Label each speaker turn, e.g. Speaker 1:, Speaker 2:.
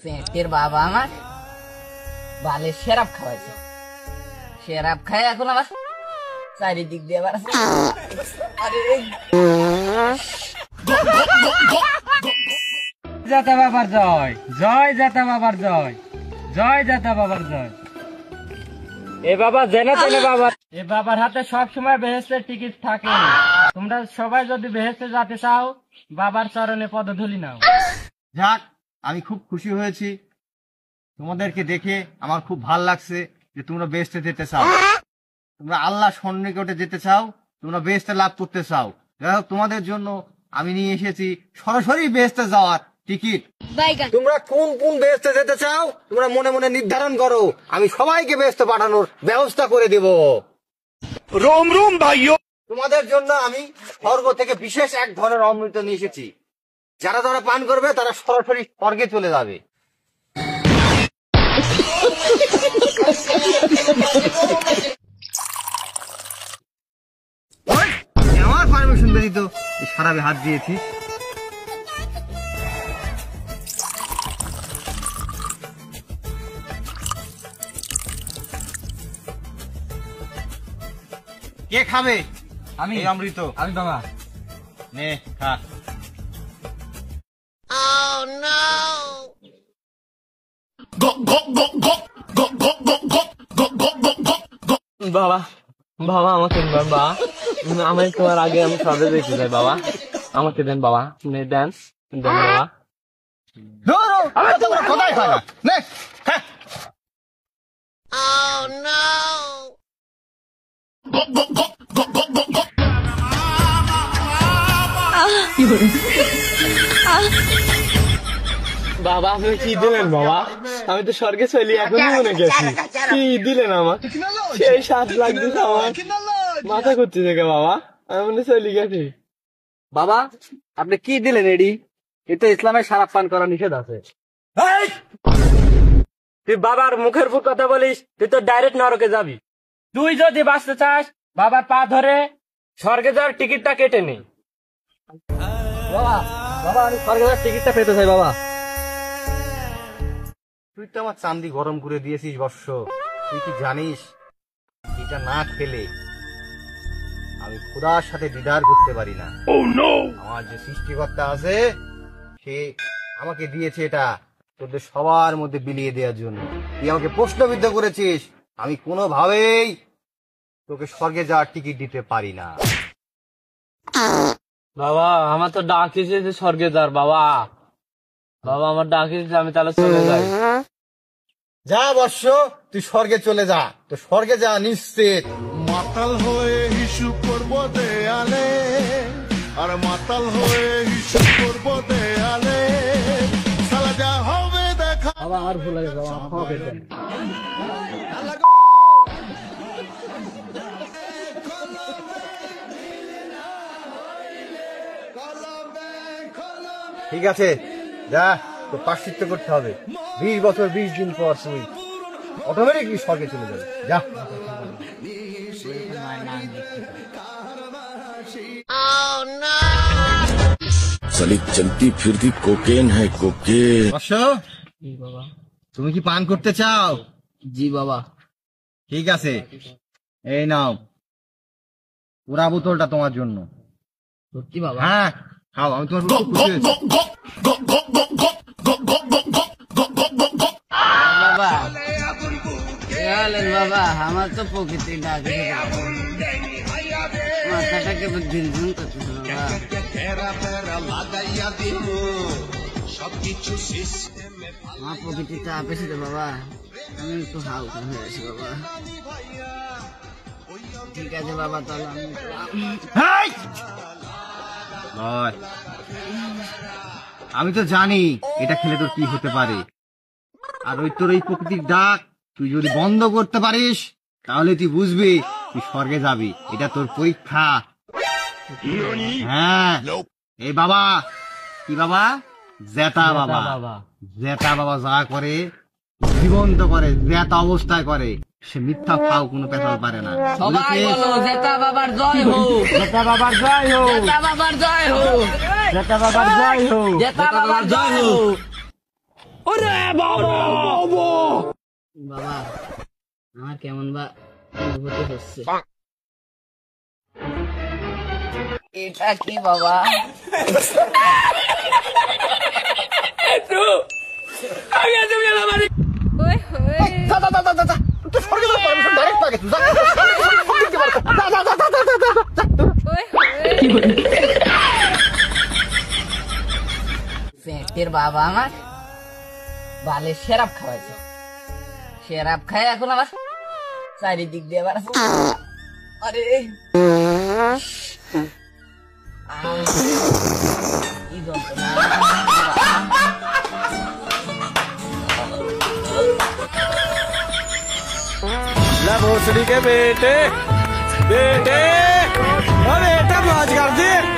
Speaker 1: পেটের বাবা আমার বালে সেরাপ খাওয়াইছে, সেরাপ খাই এখন আবার চারিদিক দিয়ে আবার
Speaker 2: জাতা বাবার জয়, জয় জাতা বাবার জয়, জয় জাতা বাবার জয়। এ বাবা জেনে তেনে বাবা, এ বাবার হাতে সব সময় বেহেশতের টিকিট থাকে। তোমরা সবাই যদি বেহেশতে যেতে চাও বাবার চরণে পদধূলি নাও।
Speaker 3: যাক, আমি খুব খুশি হয়েছি, তোমাদেরকে দেখে আমার খুব ভাল লাগছে যে তোমরা বেহেশতে যেতে চাও, তোমরা আল্লাহ সন্নিকটে যেতে চাও, তোমরা বেহেশতে লাভ করতে চাও। যাই হোক, তোমাদের জন্য আমি নিয়ে এসেছি সরাসরি বেহেশতে যাওয়ার টিকিট। তোমরা কোন কোন বেহেশতে যেতে চাও তোমরা মনে মনে নির্ধারণ করো, আমি সবাইকে বেহেশতে পাঠানোর ব্যবস্থা করে দেব।
Speaker 4: रोम रोम भाइयों,
Speaker 3: তোমাদের জন্য আমি স্বর্গ থেকে বিশেষ এক ধরনের অমৃত নিয়ে এসেছি, যারা যারা পান করবে তারা সরাসরি স্বর্গে চলে যাবে। আমার পারমিশন ব্যতীত এই সারাবে হাত দিয়েছি। কে খাবে?
Speaker 2: আমি।
Speaker 3: এই অমৃত
Speaker 2: আমি বাবা।
Speaker 3: নে খা।
Speaker 5: বাবা, বাবা আমাকে দেন বাবা, আমি তোমার আগে আমি সবে দেখতে চাই বাবা, আমাকে দেন বাবা, দেন দেন বাবা।
Speaker 3: কোথায় হয় না? নে খা।
Speaker 5: বাবা আপনি কি দিলেন বাবা? আমি তো স্বর্গে চলি এখনই মনে গেছি, কি দিলেন আমার? সেই 7 লাখ দিতে আমার মাথা ঘুরতে থেকে বাবা, আমি মনে চলি গেছি।
Speaker 2: বাবা আপনি কি দিলেন এডি? এ তো ইসলামের সারাপ পান করা নিষেধ আছে। তুই বাবার মুখের উপর কথা বলিস, তুই তো ডাইরেক্ট নরকে যাবি। তুই যদি বাঁচতে চাস বাবার পা ধরে স্বর্গে যাওয়ার টিকিটটা কেটে নে। বাবা, বাবা আমি স্বর্গে যাওয়ার টিকিটটা পেতে চাই বাবা।
Speaker 3: তুই তো আমার চান্দি গরম করে দিয়েছিস বর্ষ, তুই কি জানিস এটা না খেলে আমি খোদার সাথে দিদার করতে পারি না। আমার যে সৃষ্টিকর্তা আছে সে আমাকে দিয়েছে এটা তোদের সবার মধ্যে বিলিয়ে দেওয়ার জন্য। তুই আমাকে প্রশ্নবিদ্ধ করেছিস, আমি কোনোভাবেই তোকে স্বর্গে যাওয়ার টিকিট দিতে পারি না।
Speaker 5: বাবা আমার তো ডাকিছে যে স্বর্গে যার বাবা, বাবা আমার ডাকিছে আমি তাহলে চলে যাই।
Speaker 3: যা বর্ষ, তুই স্বর্গে চলে যা, তো স্বর্গে যা নিশ্চিত।
Speaker 4: মাতাল হয়ে হিসু করব দেয়ালে, আর মাতাল হয়ে হিসু করব দেয়ালে, সালা যা হবে দেখা।
Speaker 2: বাবা আর ভুল হয়ে যাওয়া ক্ষমা করে দেন।
Speaker 3: ঠিক আছে, যা, তো প্রায়শ্চিত্ত করতে হবে। 20 বছর 20 দিন পর তুই অটোমেটিকলি স্বর্গে চলে যাবে। যা।
Speaker 6: साली चलती फिरती कोकेन है कोकेन।
Speaker 3: বর্ষ, তুমি কি পান করতে চাও?
Speaker 1: জি বাবা।
Speaker 3: ঠিক আছে, এই নাও পুরা বোতলটা তোমার জন্য।
Speaker 1: সত্যি বাবা?
Speaker 3: হ্যাঁ খাও, আমি তোমার খুব খুশি হয়েছি।
Speaker 1: বাবা বাবা আমার তো প্রকৃতি ডাকে, মাথাটাকে ঝিনঝিন করতেছে আমার প্রকৃতি চাপ এসেছে বাবা, আমি একটু হালকা হয়ে আছি বাবা। ঠিক আছে বাবা, তাহলে আমি
Speaker 3: আমি তো জানি এটা খেলে তোর কি হতে পারে, আর ওই তোর এই প্রকৃতির ডাক তুই যদি বন্ধ করতে পারিস তাহলে তুই বুঝবি তুই স্বর্গে যাবি। এটা তোর পরীক্ষা। হ্যাঁ, এই বাবা, কি বাবা? জেতা বাবা। জেতা বাবা যা করে জীবন্ত করে, জেতা অবস্থায় করে, সে মিথ্যা ফাও কোনো পেছাল পারে না।
Speaker 1: সবাই বলো জেতা বাবার জয় হোক,
Speaker 2: জেতা বাবার জয় হোক,
Speaker 1: জেতা বাবার জয় হোক,
Speaker 2: জেতা বাবার জয় হোক,
Speaker 1: জেতা বাবার জয় হোক। বাবা আমার কেমন বা অনুভূতি হচ্ছে। এটা কি বাবা? পেটের বাবা আমার বালে সেরাপ খাওয়াইছে, সেরাপ খাই এখন আমার চারিদিক দিয়ে আবার আরে কি যন্ত্রণা।
Speaker 5: भोसड़ी के बेटे बेटे बेटा मौज कर दे।